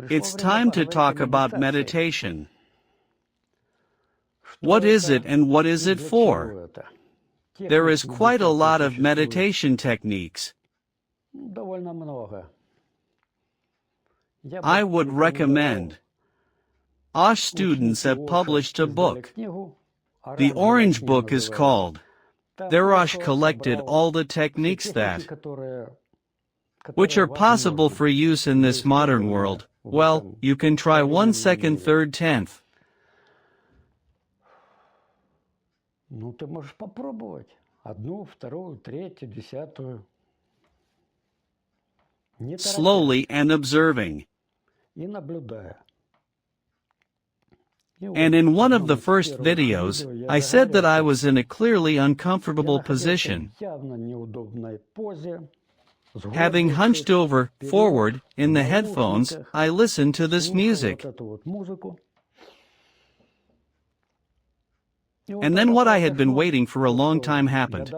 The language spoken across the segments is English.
It's time to talk about meditation. What is it and what is it for? There is quite a lot of meditation techniques. I would recommend. Our students have published a book. The Orange Book is called. Darash collected all the techniques which are possible for use in this modern world. Well, you can try 1, 2nd, 3rd, 10th. Ты можешь попробовать 1, 2, 3, 10. Slowly and observing. И наблюдая. And in one of the first videos, I said that I was in a clearly uncomfortable position. Having hunched over, forward, in the headphones, I listened to this music. And then what I had been waiting for a long time happened.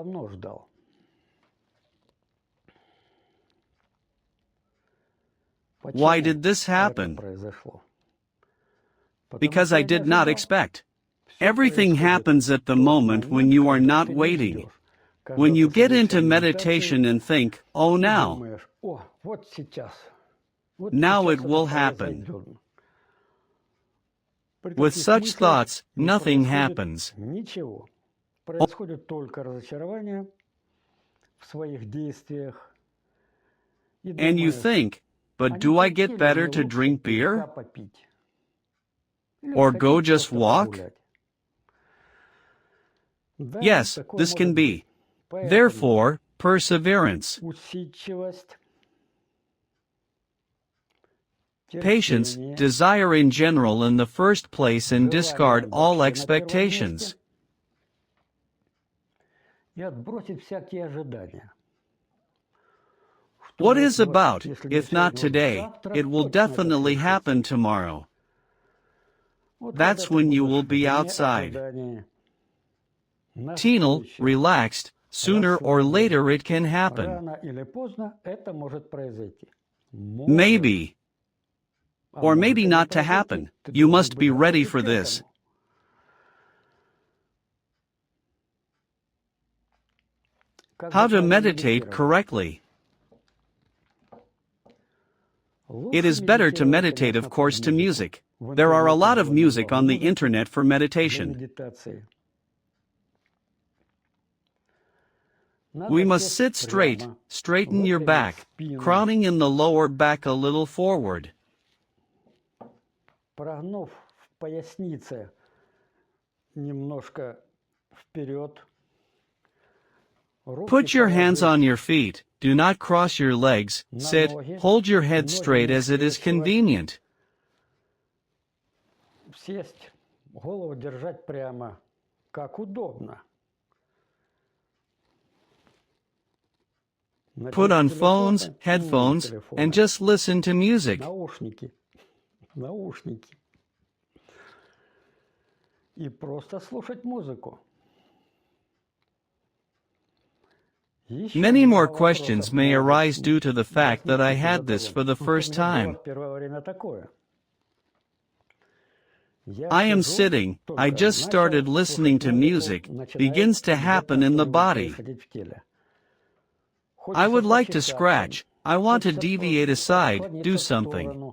Why did this happen? Because I did not expect. Everything happens at the moment when you are not waiting. When you get into meditation and think, oh, now it will happen. With such thoughts, nothing happens. And you think, but do I get better to drink beer? Or go just walk? Yes, this can be. Therefore, perseverance, patience, desire in general in the first place, and discard all expectations. What is about, if not today, it will definitely happen tomorrow. That's when you will be outside. Tenal, relaxed, sooner or later it can happen. Maybe. Or maybe not to happen. You must be ready for this. How to meditate correctly. It is better to meditate, of course, to music. There are a lot of music on the internet for meditation. We must sit straight, straighten your back, crowning in the lower back a little forward. Прогнув в пояснице немножко вперед. Put your hands on your feet. Do not cross your legs. Sit. Hold your head straight as it is convenient. Сесть, голову держать прямо, как удобно. Put on phones, headphones, and just listen to music. Наушники. И просто слушать музыку. Many more questions may arise due to the fact that I had this for the first time. I am sitting, I just started listening to music, begins to happen in the body. I would like to scratch, I want to deviate aside, do something.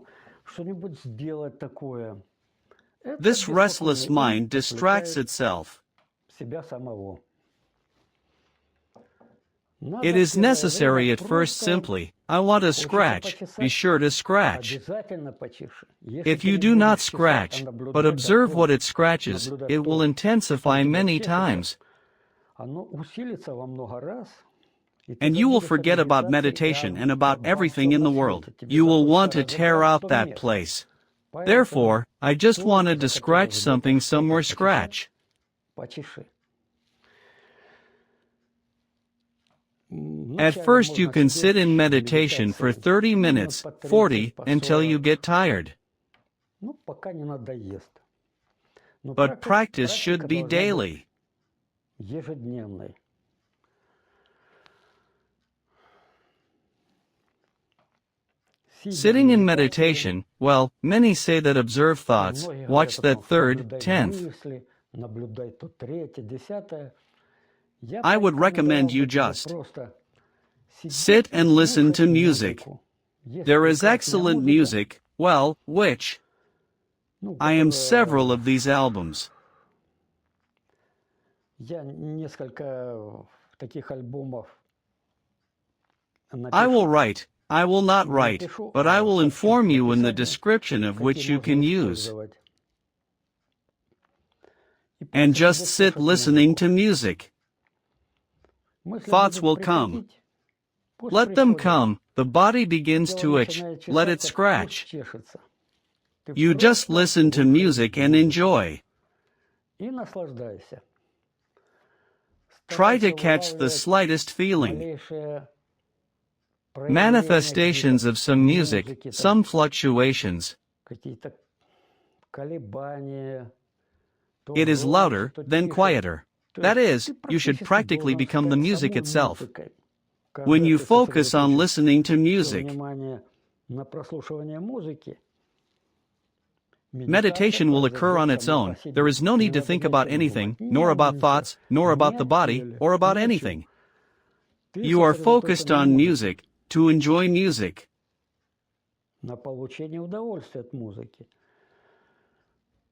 This restless mind distracts itself. It is necessary at first simply, I want to scratch, be sure to scratch. If you do not scratch, but observe what it scratches, it will intensify many times. And you will forget about meditation and about everything in the world. You will want to tear out that place. Therefore, I just wanted to scratch something somewhere, scratch. At first you can sit in meditation for 30 minutes, 40, until you get tired. But practice should be daily. Sitting in meditation, well, many say that observe thoughts, watch that third, 10th. I would recommend you just sit and listen to music. There is excellent music, well, which I am several of these albums. I will write, I will not write, but I will inform you in the description of which you can use. And just sit listening to music. Thoughts will come. Let them come, the body begins to itch, let it scratch. You just listen to music and enjoy. Try to catch the slightest feeling. Manifestations of some music, some fluctuations. It is louder, then quieter. That is, you should practically become the music itself. When you focus on listening to music, meditation will occur on its own. There is no need to think about anything, nor about thoughts, nor about the body, or about anything. You are focused on music, to enjoy music.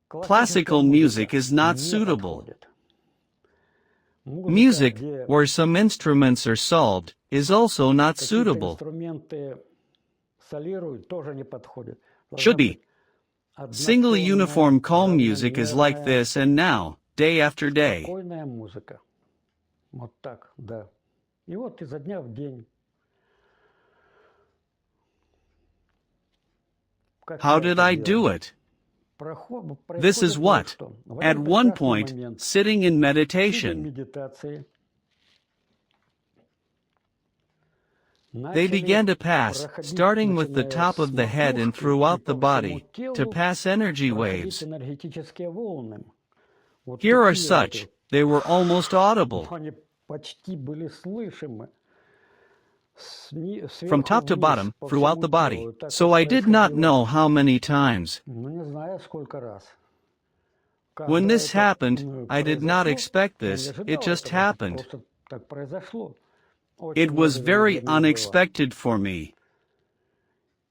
Classical music is not suitable. Music, where some instruments are solved, is also not suitable. Should be. Single uniform calm music is like this and now, day after day. How did I do it? This is what, at one point, sitting in meditation, they began to pass, starting with the top of the head and throughout the body, to pass energy waves. Here are such, they were almost audible. From top to bottom, throughout the body. So I did not know how many times. When this happened, I did not expect this, it just happened. It was very unexpected for me.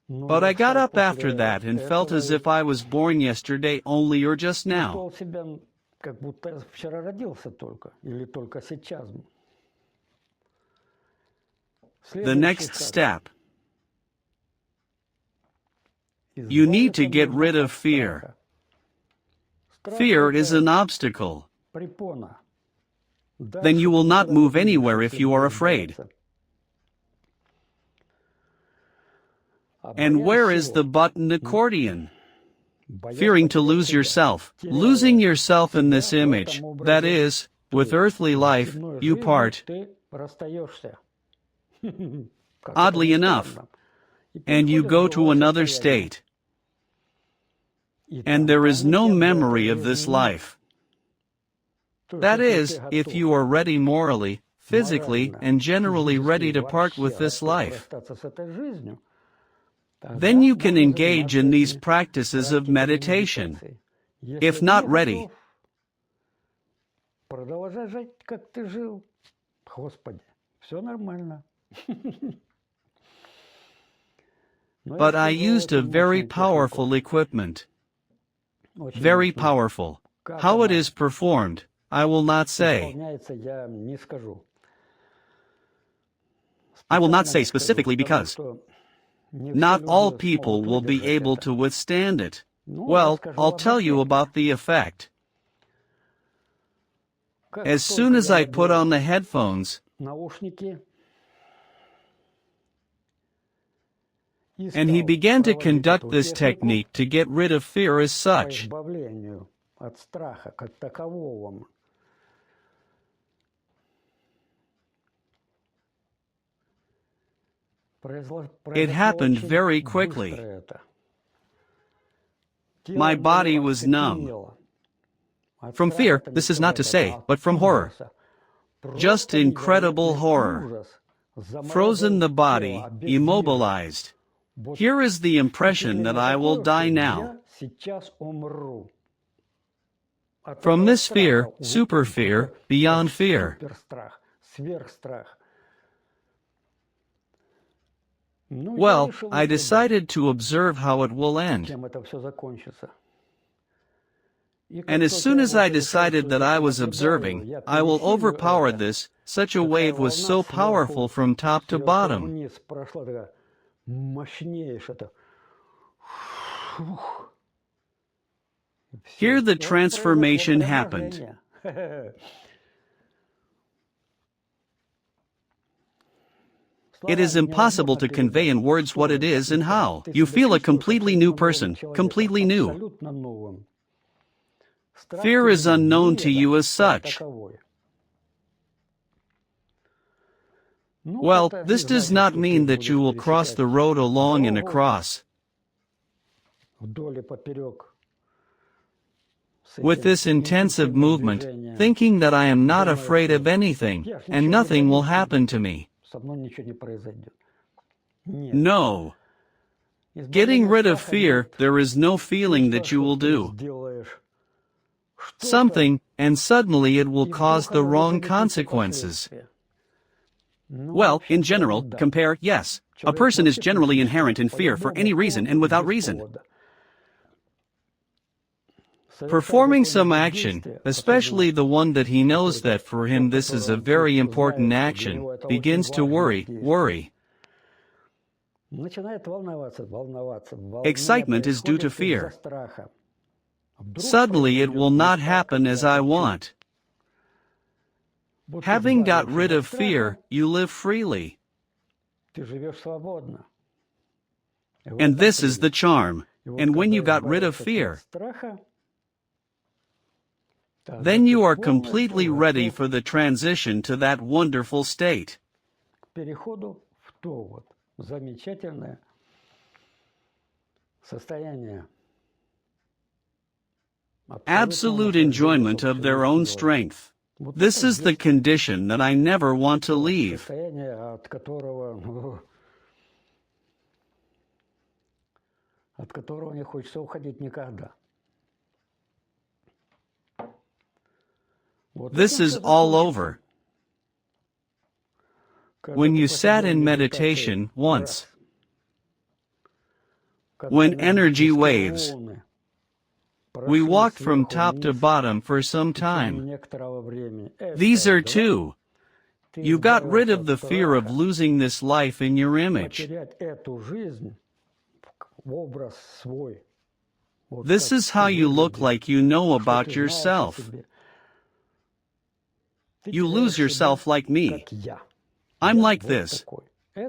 But I got up after that and felt as if I was born yesterday only or just now. The next step. You need to get rid of fear. Fear is an obstacle. Then you will not move anywhere if you are afraid. And where is the button accordion? Fearing to lose yourself, losing yourself in this image, that is, with earthly life, you part. Oddly enough, and you go to another state, and there is no memory of this life. That is, if you are ready morally, physically, and generally ready to part with this life. Then you can engage in these practices of meditation. If not ready, but I used a very powerful equipment. Very powerful. How it is performed, I will not say. I will not say specifically because not all people will be able to withstand it. Well, I'll tell you about the effect. As soon as I put on the headphones, and he began to conduct this technique to get rid of fear as such. It happened very quickly. My body was numb. From fear, this is not to say, but from horror. Just incredible horror. Frozen the body, immobilized. Here is the impression that I will die now. Я сейчас умру. From this fear, super fear, beyond fear. Суперстрах, сверхстрах. Ну, я Well, решил I наблюдать, decided to observe how it will end. чем это все закончится. И как And as только soon я as I вот решил, decided что that я I was наблюдаю, observing, я I will пересилю overpower это. this. Such a Такая wave was волна so сверху, powerful from top to сверху bottom. вниз прошла такая мощнейшая. Here the transformation happened. It is impossible to convey in words what it is and how. You feel a completely new person, completely new. Fear is unknown to you as such. Well, this does not mean that you will cross the road along and across. With this intensive movement, thinking that I am not afraid of anything, and nothing will happen to me. No. Getting rid of fear, there is no feeling that you will do something, and suddenly it will cause the wrong consequences. Well, in general, compare, yes. A person is generally inherent in fear for any reason and without reason. Performing some action, especially the one that he knows that for him this is a very important action, begins to worry. Excitement is due to fear. Suddenly it will not happen as I want. Having got rid of fear, you live freely. And this is the charm. And when you got rid of fear, then you are completely ready for the transition to that wonderful state. Absolute enjoyment of their own strength. This is the condition that I never want to leave. От которого не хочется уходить никогда. This is all over. When you sat in meditation once, when energy waves, we walked from top to bottom for some time. These are two. You got rid of the fear of losing this life in your image. This is how you look like you know about yourself. You lose yourself like me. I'm like this.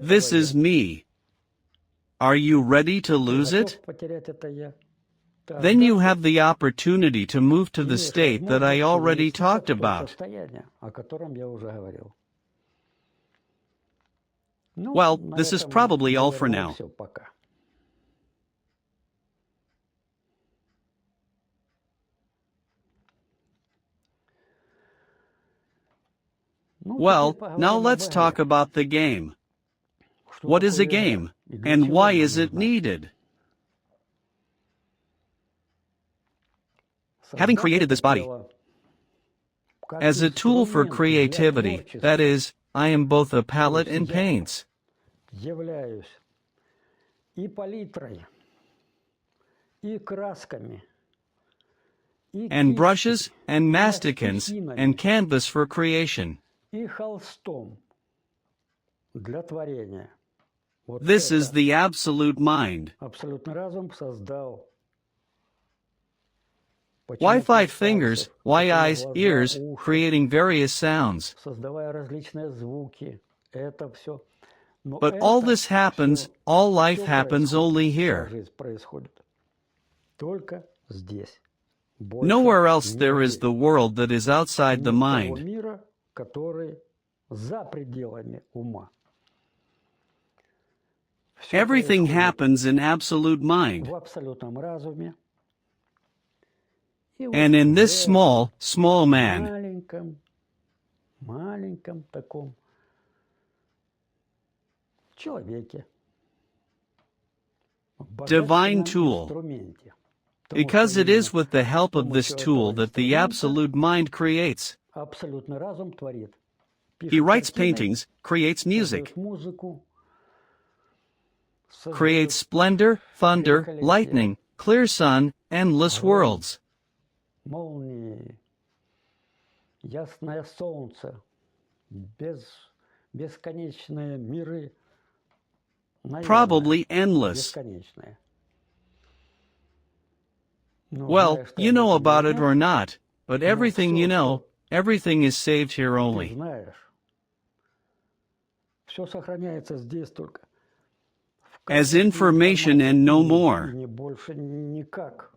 This is me. Are you ready to lose it? Then you have the opportunity to move to the state that I already talked about. Well, this is probably all for now. Well, now let's talk about the game. What is a game, and why is it needed? Having created this body as a tool for creativity, that is, I am both a palette and paints, and brushes, and masticants, and canvas for creation. This is the absolute mind. Why 5 fingers? Why eyes, ears, creating various sounds? But all this happens, all life happens only here. Nowhere else there is the world that is outside the mind. Everything happens in absolute mind. And in this small, small man, divine tool. инструменте. Because it is with the help of this tool that the absolute mind creates. Абсолютный разум творит. He writes paintings, creates music, Музыку, creates splendor, thunder, lightning, clear sun, endless worlds. молнии, ясное солнце, бесконечные миры, наивные, Probably endless. бесконечные. Well, you know about it or not, but everything you know, everything is saved here only. Знаешь, все сохраняется здесь только. As information and no more. Не больше никак.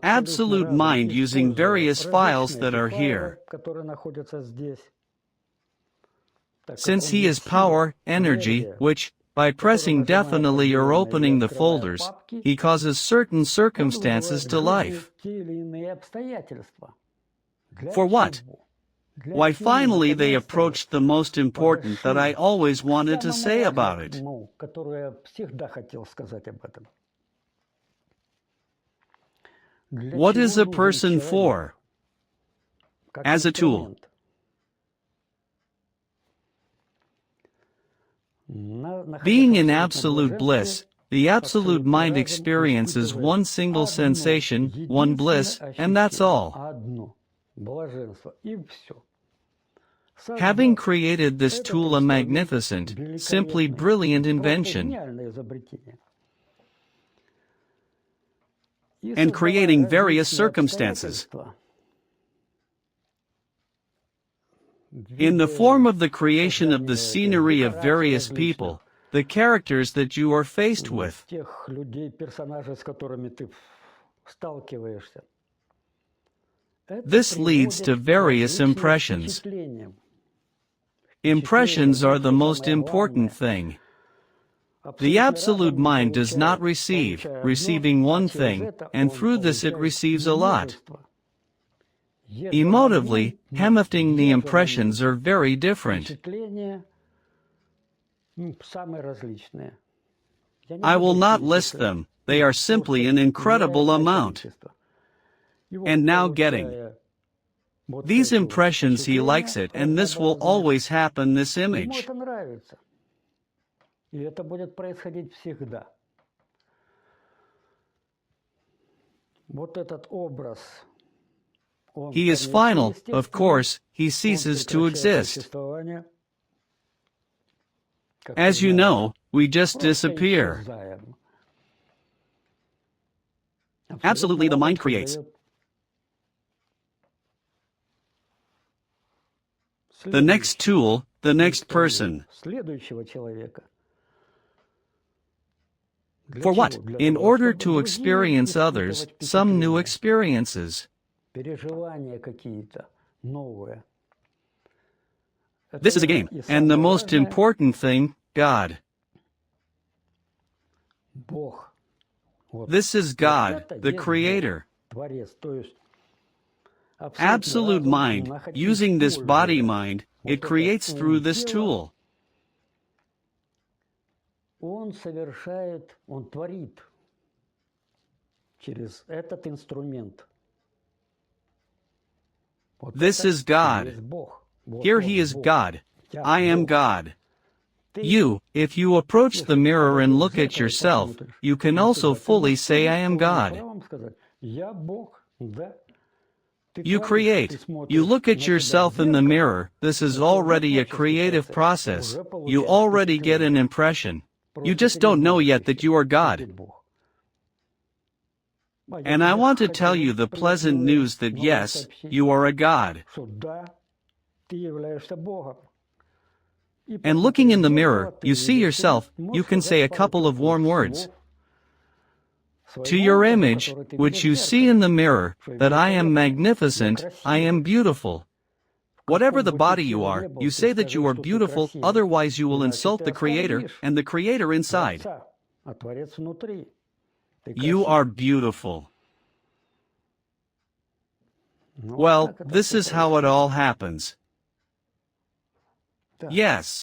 Absolute mind using various files that are here. Которые находятся здесь. Since he is power, energy, which, by pressing definitely or opening the folders, he causes certain circumstances to life. For what? Why, finally they approached the most important that I always wanted to say about it. What is a person for? As a tool. Being in absolute bliss, the absolute mind experiences one single sensation, one bliss, and that's all. Having created this tool a magnificent, simply brilliant invention, and creating various circumstances, in the form of the creation of the scenery of various people, the characters that you are faced with. This leads to various impressions. Impressions are the most important thing. The absolute mind does not receive, receiving one thing, and through this it receives a lot. Emotively, hemifting the impressions are very different. I will not list them, they are simply an incredible amount. And now getting. These impressions he likes it, and this will always happen, this image. He is final, of course, he ceases to exist. As you know, we just disappear. Absolutely, the mind creates. The next tool, the next person. For what? In order to experience others, some new experiences. This is a game, and the most important thing, God. This is God, the Creator. Absolute mind, using this body mind, it creates through this tool. Он творит через этот инструмент. This is God. Here he is God. I am God. You, if you approach the mirror and look at yourself, you can also fully say, I am God. You create. You look at yourself in the mirror. This is already a creative process. You already get an impression. You just don't know yet that you are God. And I want to tell you the pleasant news that yes, you are a God. And looking in the mirror, you see yourself, you can say a couple of warm words to your image, which you see in the mirror, that I am magnificent, I am beautiful. Whatever the body you are, you say that you are beautiful, otherwise you will insult the Creator and the Creator inside. You are beautiful. Well, this is how it all happens. Yes.